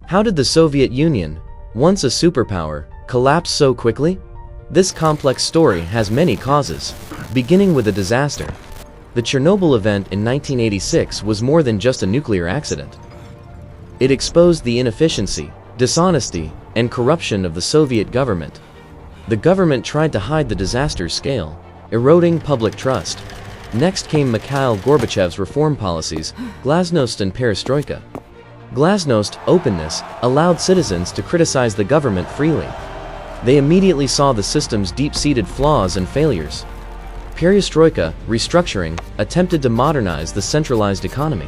How did the Soviet Union, once a superpower, collapse so quickly? This complex story has many causes, beginning with a disaster. The Chernobyl event in 1986 was more than just a nuclear accident. It exposed the inefficiency, dishonesty, and corruption of the Soviet government. The government tried to hide the disaster's scale, eroding public trust. Next came Mikhail Gorbachev's reform policies, glasnost and perestroika. Glasnost, openness, allowed citizens to criticize the government freely. They immediately saw the system's deep-seated flaws and failures. Perestroika, restructuring, attempted to modernize the centralized economy.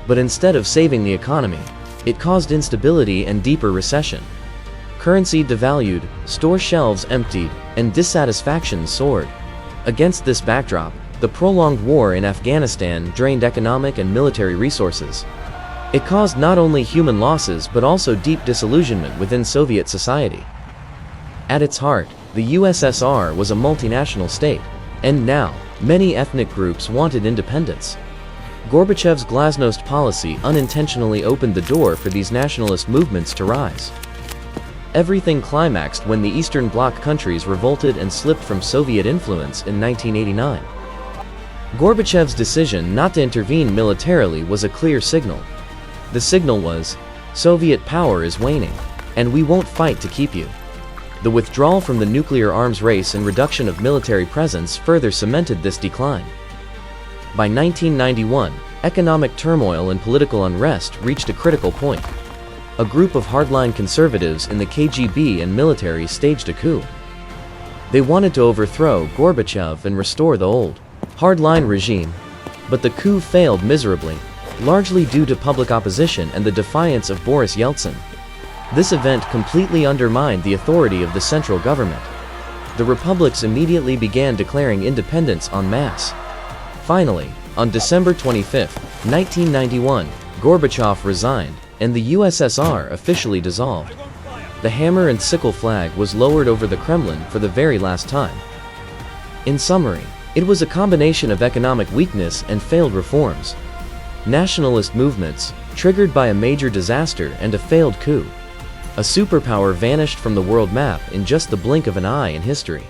But instead of saving the economy, it caused instability and deeper recession. Currency devalued, store shelves emptied, and dissatisfaction soared. Against this backdrop, the prolonged war in Afghanistan drained economic and military resources. It caused not only human losses but also deep disillusionment within Soviet society. At its heart, the USSR was a multinational state, and now, many ethnic groups wanted independence. Gorbachev's glasnost policy unintentionally opened the door for these nationalist movements to rise. Everything climaxed when the Eastern Bloc countries revolted and slipped from Soviet influence in 1989. Gorbachev's decision not to intervene militarily was a clear signal. The signal was, Soviet power is waning, and we won't fight to keep you. The withdrawal from the nuclear arms race and reduction of military presence further cemented this decline. By 1991, economic turmoil and political unrest reached a critical point. A group of hardline conservatives in the KGB and military staged a coup. They wanted to overthrow Gorbachev and restore the old, hardline regime. But the coup failed miserably, largely due to public opposition and the defiance of Boris Yeltsin. This event completely undermined the authority of the central government. The republics immediately began declaring independence en masse. Finally, on December 25, 1991, Gorbachev resigned, and the USSR officially dissolved. The hammer and sickle flag was lowered over the Kremlin for the very last time. In summary, it was a combination of economic weakness and failed reforms. Nationalist movements, triggered by a major disaster and a failed coup. A superpower vanished from the world map in just the blink of an eye in history.